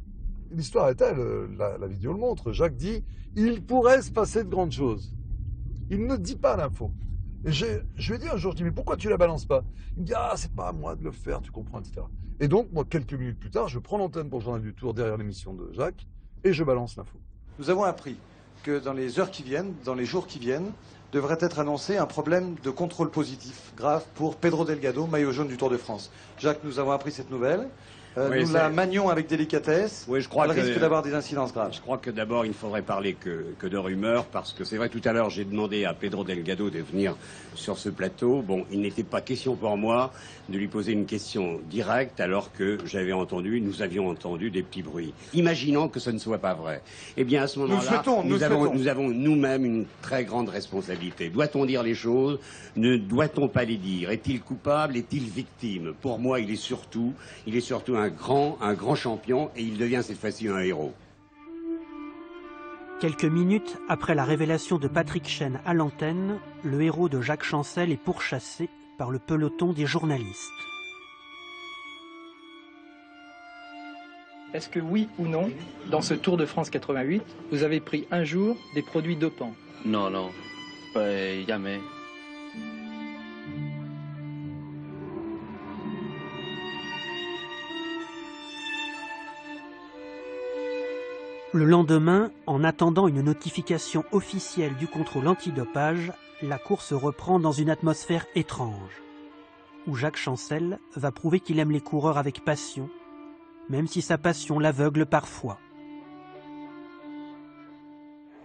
L'histoire est telle, la vidéo le montre. Jacques dit, il pourrait se passer de grandes choses. Il ne dit pas l'info. Et je lui ai dit un jour, je dis, mais pourquoi tu la balances pas? Il me dit, ah, c'est pas à moi de le faire, tu comprends, etc. Et donc, moi, quelques minutes plus tard, je prends l'antenne pour le journal du Tour derrière l'émission de Jacques et je balance l'info. Nous avons appris que dans les heures qui viennent, dans les jours qui viennent, devrait être annoncé un problème de contrôle positif grave pour Pedro Delgado, maillot jaune du Tour de France. Jacques, nous avons appris cette nouvelle. Oui, nous la manions avec délicatesse. Oui, je crois Elle que risque d'avoir des incidences graves. Je crois que d'abord, il ne faudrait parler que de rumeurs, parce que c'est vrai, tout à l'heure, j'ai demandé à Pedro Delgado de venir sur ce plateau. Bon, il n'était pas question pour moi de lui poser une question directe, alors que nous avions entendu des petits bruits. Imaginons que ce ne soit pas vrai. Eh bien, à ce moment-là, nous avons nous-mêmes une très grande responsabilité. Doit-on dire les choses? Ne doit-on pas les dire? Est-il coupable? Est-il victime? Pour moi, il est surtout un grand champion, et il devient cette fois-ci un héros. Quelques minutes après la révélation de Patrick Chêne à l'antenne, le héros de Jacques Chancel est pourchassé par le peloton des journalistes. Est-ce que oui ou non, dans ce Tour de France 88, vous avez pris un jour des produits dopants? Non, non, jamais. Le lendemain, en attendant une notification officielle du contrôle antidopage, la course reprend dans une atmosphère étrange, où Jacques Chancel va prouver qu'il aime les coureurs avec passion, même si sa passion l'aveugle parfois.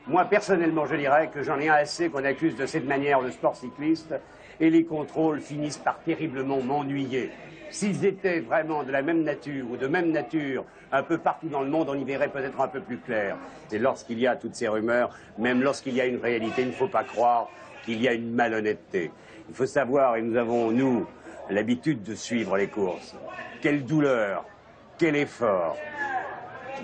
Moi, personnellement, je dirais que j'en ai assez qu'on accuse de cette manière le sport cycliste, et les contrôles finissent par terriblement m'ennuyer. S'ils étaient vraiment de la même nature ou de même nature un peu partout dans le monde, on y verrait peut-être un peu plus clair. Et lorsqu'il y a toutes ces rumeurs, même lorsqu'il y a une réalité, il ne faut pas croire qu'il y a une malhonnêteté. Il faut savoir, et nous avons, nous, l'habitude de suivre les courses, quelle douleur, quel effort.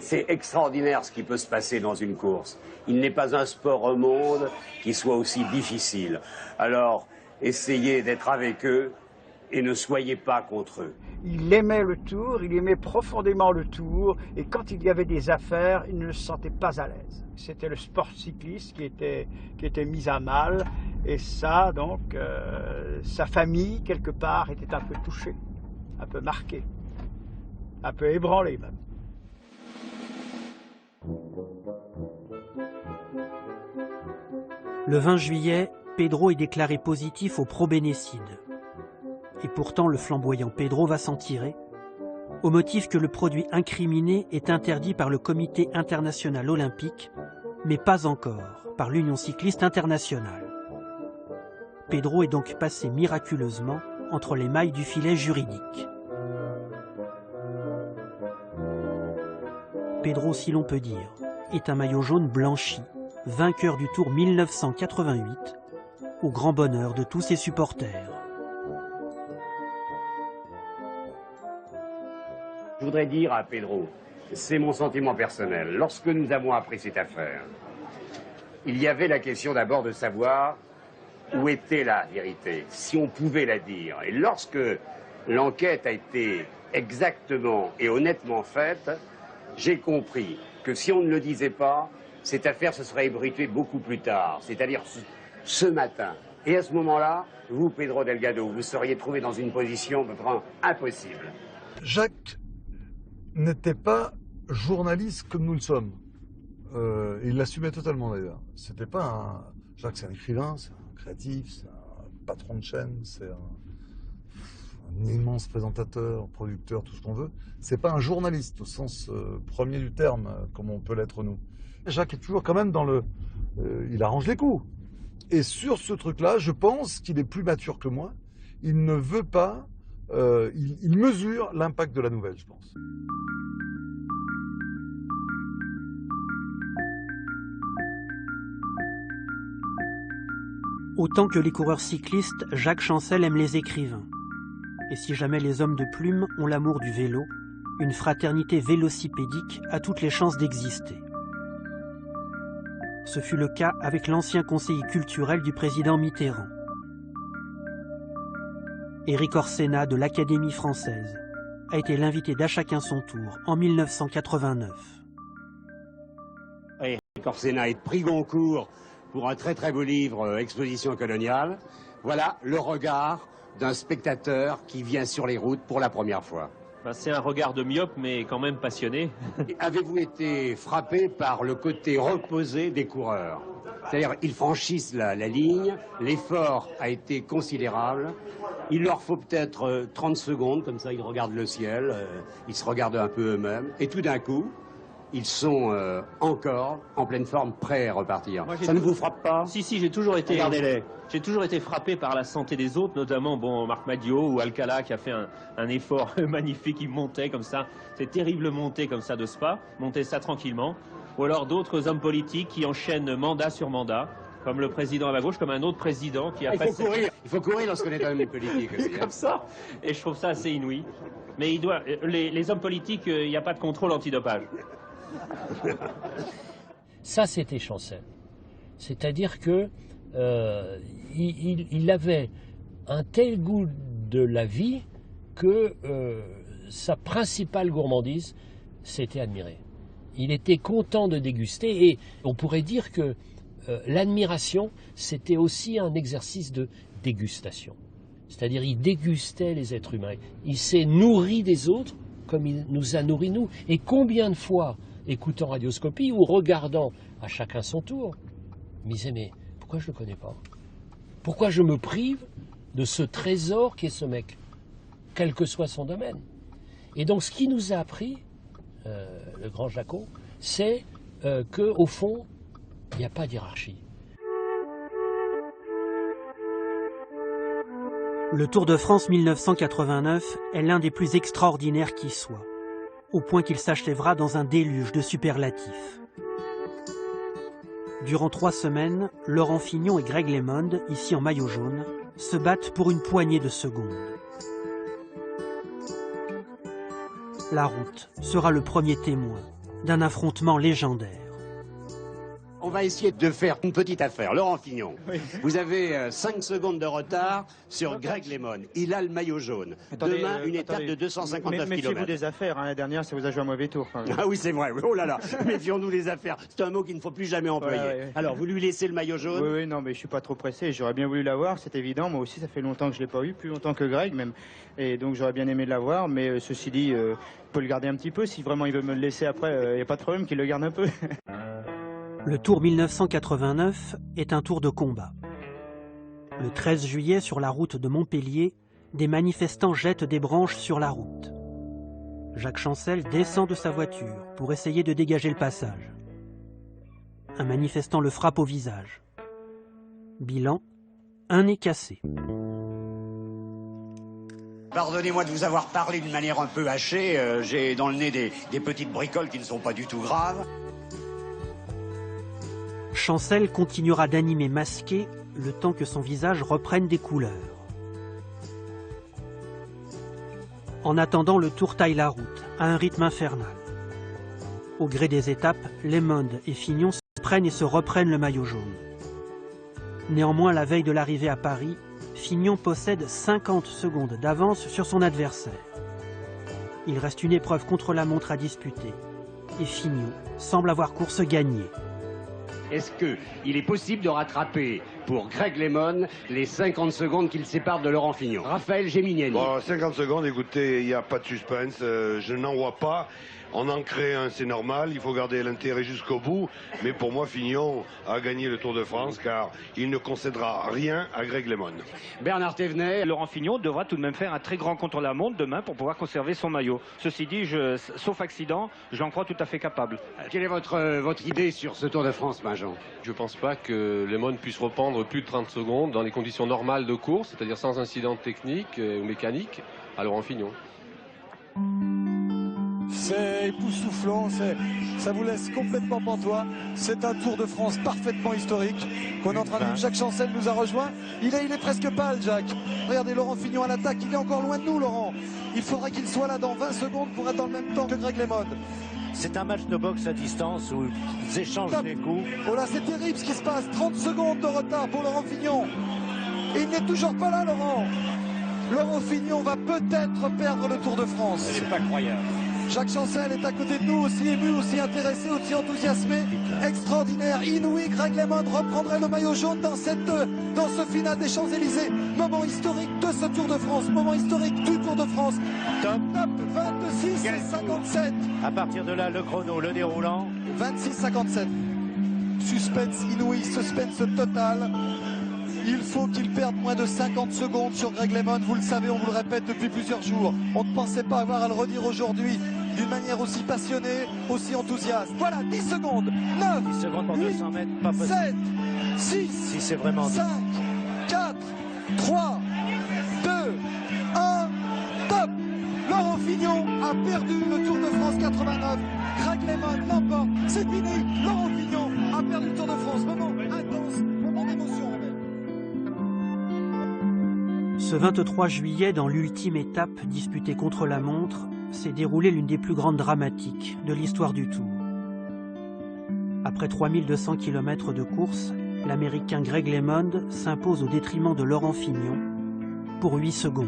C'est extraordinaire ce qui peut se passer dans une course. Il n'est pas un sport au monde qui soit aussi difficile. Alors, essayez d'être avec eux et ne soyez pas contre eux. Il aimait le Tour, il aimait profondément le Tour, et quand il y avait des affaires, il ne se sentait pas à l'aise. C'était le sport cycliste qui était mis à mal, et ça, donc, sa famille, quelque part, était un peu touchée, un peu marquée, un peu ébranlée même. Le 20 juillet, Pedro est déclaré positif au probénécide. Et pourtant le flamboyant Pedro va s'en tirer, au motif que le produit incriminé est interdit par le Comité international olympique, mais pas encore par l'Union cycliste internationale. Pedro est donc passé miraculeusement entre les mailles du filet juridique. Pedro, si l'on peut dire, est un maillot jaune blanchi, vainqueur du Tour 1988, au grand bonheur de tous ses supporters. Je voudrais dire à Pedro, c'est mon sentiment personnel, lorsque nous avons appris cette affaire, il y avait la question d'abord de savoir où était la vérité, si on pouvait la dire. Et lorsque l'enquête a été exactement et honnêtement faite, j'ai compris que si on ne le disait pas, cette affaire se serait ébruitée beaucoup plus tard, c'est-à-dire ce matin. Et à ce moment-là, vous, Pedro Delgado, vous seriez trouvé dans une position vraiment impossible. Jacques n'était pas journaliste comme nous le sommes. Il l'assumait totalement d'ailleurs. C'était pas un... Jacques, c'est un écrivain, c'est un créatif, c'est un patron de chaîne, c'est un immense présentateur, producteur, tout ce qu'on veut. C'est pas un journaliste au sens premier du terme, comme on peut l'être nous. Jacques est toujours quand même dans le... il arrange les coups. Et sur ce truc-là, je pense qu'il est plus mature que moi. Il ne veut pas... il mesure l'impact de la nouvelle, je pense. Autant que les coureurs cyclistes, Jacques Chancel aime les écrivains. Et si jamais les hommes de plume ont l'amour du vélo, une fraternité vélocipédique a toutes les chances d'exister. Ce fut le cas avec l'ancien conseiller culturel du président Mitterrand. Éric Orsena de l'Académie française a été l'invité d'À chacun son tour en 1989. Éric Orsena est prix Goncourt pour un très très beau livre, Exposition coloniale. Voilà le regard d'un spectateur qui vient sur les routes pour la première fois. C'est un regard de myope, mais quand même passionné. Avez-vous été frappé par le côté reposé des coureurs? C'est-à-dire, ils franchissent la ligne, l'effort a été considérable. Il leur faut peut-être 30 secondes, comme ça ils regardent le ciel, ils se regardent un peu eux-mêmes, et tout d'un coup, ils sont encore en pleine forme, prêts à repartir. Ça ne vous frappe pas? Si, j'ai toujours été... Regardez-les. J'ai toujours été frappé par la santé des autres, notamment Marc Madiot ou Alcala qui a fait un effort magnifique, il montait comme ça, c'est terrible monter comme ça de Spa, monter ça tranquillement. Ou alors d'autres hommes politiques qui enchaînent mandat sur mandat, comme le président à ma gauche, comme un autre président qui a fait... Il faut courir lorsqu'on est un homme politique aussi. Comme ça, et je trouve ça assez inouï. Mais les hommes politiques, il n'y a pas de contrôle antidopage. Ça, c'était Chancel. C'est-à-dire que il avait un tel goût de la vie que sa principale gourmandise, c'était admirer. Il était content de déguster et on pourrait dire que l'admiration, c'était aussi un exercice de dégustation. C'est-à-dire, il dégustait les êtres humains. Il s'est nourri des autres comme il nous a nourris nous. Et combien de fois, écoutant Radioscopie ou regardant à chacun son tour, il me disait, mais pourquoi je ne le connais pas? Pourquoi je me prive de ce trésor qui est ce mec, quel que soit son domaine? Et donc, ce qui nous a appris, le grand Jacot, c'est qu'au fond, il n'y a pas d'hiérarchie. Le Tour de France 1989 est l'un des plus extraordinaires qui soit, au point qu'il s'achèvera dans un déluge de superlatifs. Durant 3 semaines, Laurent Fignon et Greg LeMond, ici en maillot jaune, se battent pour une poignée de secondes. La route sera le premier témoin d'un affrontement légendaire. On va essayer de faire une petite affaire. Laurent Fignon, vous avez 5 secondes de retard sur Greg LeMond. Il a le maillot jaune. Demain, une étape de 259 km. Méfiez-vous des affaires. Hein. La dernière, ça vous a joué un mauvais tour. Ah oui, c'est vrai. Oh là là. Méfions-nous des affaires. C'est un mot qu'il ne faut plus jamais employer. Ouais. Alors, vous lui laissez le maillot jaune? Oui, non, mais je suis pas trop pressé. J'aurais bien voulu l'avoir, c'est évident. Moi aussi, ça fait longtemps que je l'ai pas eu, plus longtemps que Greg même. Et donc, j'aurais bien aimé l'avoir. Mais ceci dit, on peut le garder un petit peu. Si vraiment il veut me le laisser après, il n'y a pas de problème qu'il le garde un peu. Le Tour 1989 est un tour de combat. Le 13 juillet, sur la route de Montpellier, des manifestants jettent des branches sur la route. Jacques Chancel descend de sa voiture pour essayer de dégager le passage. Un manifestant le frappe au visage. Bilan, un nez cassé. Pardonnez-moi de vous avoir parlé d'une manière un peu hachée. J'ai dans le nez des petites bricoles qui ne sont pas du tout graves. Chancel continuera d'animer masqué le temps que son visage reprenne des couleurs. En attendant, le Tour taille la route, à un rythme infernal. Au gré des étapes, LeMond et Fignon se prennent et se reprennent le maillot jaune. Néanmoins, la veille de l'arrivée à Paris, Fignon possède 50 secondes d'avance sur son adversaire. Il reste une épreuve contre la montre à disputer, et Fignon semble avoir course gagnée. Est-ce qu'il est possible de rattraper pour Greg LeMond les 50 secondes qu'il sépare de Laurent Fignon? Raphaël Géminiani. Bon, 50 secondes, écoutez, il n'y a pas de suspense, je n'en vois pas. On en crée un, c'est normal, il faut garder l'intérêt jusqu'au bout. Mais pour moi, Fignon a gagné le Tour de France car il ne concédera rien à Greg LeMond. Bernard Thévenet. Laurent Fignon devra tout de même faire un très grand contre-la-montre demain pour pouvoir conserver son maillot. Ceci dit, sauf accident, je l'en crois tout à fait capable. Quelle est votre idée sur ce Tour de France, Benjamin? Je ne pense pas que LeMond puisse reprendre plus de 30 secondes dans les conditions normales de course, c'est-à-dire sans incident technique ou mécanique, à Laurent Fignon. C'est époustouflant, ça vous laisse complètement pantois. C'est un Tour de France parfaitement historique qu'on est en train de vivre. Jacques Chancel nous a rejoint. Il est presque pâle, Jacques. Regardez Laurent Fignon à l'attaque. Il est encore loin de nous, Laurent. Il faudrait qu'il soit là dans 20 secondes pour être dans le même temps que Greg LeMond. C'est un match de boxe à distance où ils échangent les coups. Oh là, c'est terrible ce qui se passe. 30 secondes de retard pour Laurent Fignon. Et il n'est toujours pas là, Laurent. Laurent Fignon va peut-être perdre le Tour de France. C'est pas croyable. Jacques Chancel est à côté de nous, aussi ému, aussi intéressé, aussi enthousiasmé. Extraordinaire, inouï. Greg LeMond reprendrait le maillot jaune dans ce final des Champs-Élysées. Moment historique de ce Tour de France, moment historique du Tour de France. Top 26-57. À partir de là, le chrono, le déroulant. 26-57. Suspense inouï, suspense total. Il faut qu'il perde moins de 50 secondes sur Greg LeMond. Vous le savez, on vous le répète depuis plusieurs jours. On ne pensait pas avoir à le redire aujourd'hui d'une manière aussi passionnée, aussi enthousiaste. Voilà, 10 secondes. 9, 10 secondes pour 8, 200 mètres, pas possible. 7, 6, si c'est vraiment 5, 4, 3, 2, 1, top. Laurent Fignon a perdu le Tour de France 89. Greg LeMond l'emporte. C'est fini. Laurent Fignon a perdu le Tour de France. Moment intense, moment d'émotion. Ce 23 juillet, dans l'ultime étape disputée contre la montre, s'est déroulée l'une des plus grandes dramatiques de l'histoire du Tour. Après 3200 km de course, l'Américain Greg LeMond s'impose au détriment de Laurent Fignon pour 8 secondes.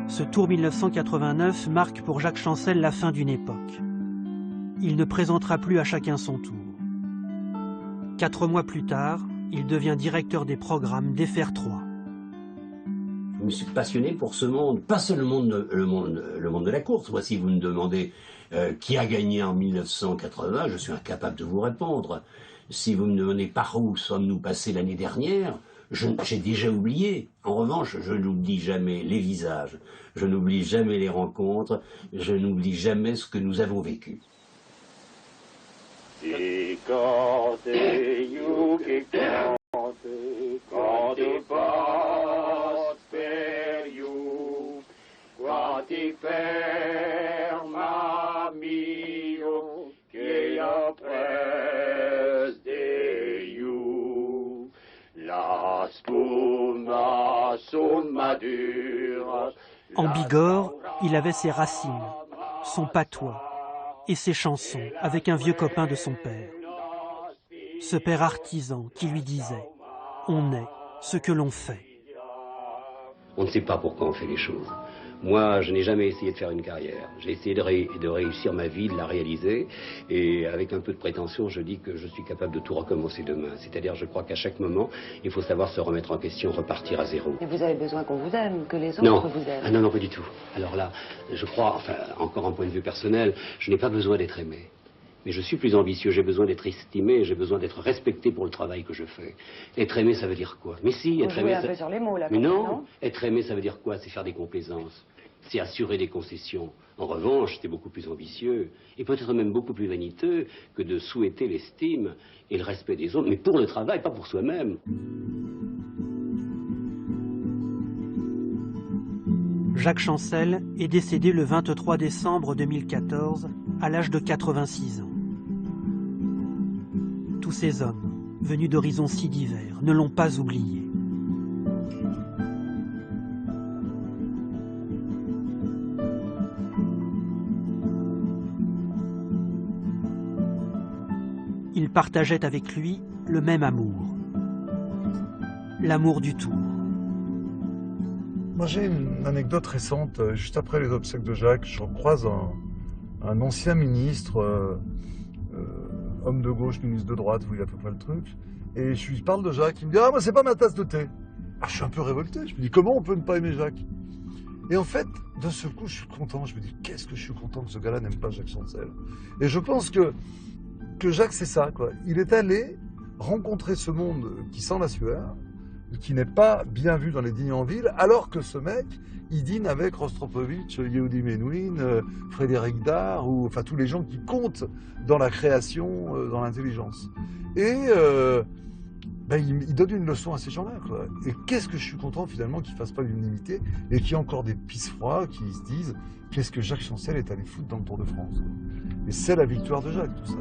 Ce Tour 1989 marque pour Jacques Chancel la fin d'une époque. Il ne présentera plus à chacun son tour. 4 mois plus tard, il devient directeur des programmes d'FR3. Je me suis passionné pour ce monde, pas seulement le monde de la course. Moi, si vous me demandez qui a gagné en 1980, je suis incapable de vous répondre. Si vous me demandez par où sommes-nous passés l'année dernière, j'ai déjà oublié. En revanche, je n'oublie jamais les visages, je n'oublie jamais les rencontres, je n'oublie jamais ce que nous avons vécu. En Bigorre, il avait ses racines, son patois et ses chansons avec un vieux copain de son père. Ce père artisan qui lui disait « On est ce que l'on fait ». On ne sait pas pourquoi on fait les choses. Moi, je n'ai jamais essayé de faire une carrière. J'ai essayé de réussir ma vie, de la réaliser. Et avec un peu de prétention, je dis que je suis capable de tout recommencer demain. C'est-à-dire, je crois qu'à chaque moment, il faut savoir se remettre en question, repartir à zéro. Et vous avez besoin qu'on vous aime, que les Non. autres vous aiment. Ah non, non, pas du tout. Alors là, je crois, enfin, encore un point de vue personnel, je n'ai pas besoin d'être aimé. Mais je suis plus ambitieux, j'ai besoin d'être estimé, j'ai besoin d'être respecté pour le travail que je fais. Être aimé, ça veut dire quoi? Mais si, être aimé, un peu sur les mots, là. Mais non, être aimé, ça veut dire quoi? C'est faire des complaisances, c'est assurer des concessions. En revanche, c'est beaucoup plus ambitieux, et peut-être même beaucoup plus vaniteux que de souhaiter l'estime et le respect des autres, mais pour le travail, pas pour soi-même. Jacques Chancel est décédé le 23 décembre 2014, à l'âge de 86 ans. Tous ces hommes, venus d'horizons si divers, ne l'ont pas oublié. Ils partageaient avec lui le même amour, l'amour du Tour. Moi j'ai une anecdote récente, juste après les obsèques de Jacques, je croise un ancien ministre, homme de gauche, ministre de droite, vous voyez à peu près le truc, et je lui parle de Jacques, il me dit « Ah, moi c'est pas ma tasse de thé !» Ah, je suis un peu révolté, je me dis « Comment on peut ne pas aimer Jacques ?» Et en fait, de ce coup, je suis content, je me dis « Qu'est-ce que je suis content que ce gars-là n'aime pas Jacques Chancel ?» Et je pense que Jacques c'est ça, quoi. Il est allé rencontrer ce monde qui sent la sueur, qui n'est pas bien vu dans les dîners en ville, alors que ce mec, il dîne avec Rostropovitch, Yehudi Menuhin, Frédéric Dard, ou enfin tous les gens qui comptent dans la création, dans l'intelligence. Et il donne une leçon à ces gens-là, quoi. Et qu'est-ce que je suis content finalement qu'ils ne fassent pas l'unanimité et qu'il y ait encore des pisse-froids qui se disent qu'est-ce que Jacques Chancel est allé foutre dans le Tour de France. Et c'est la victoire de Jacques, tout ça.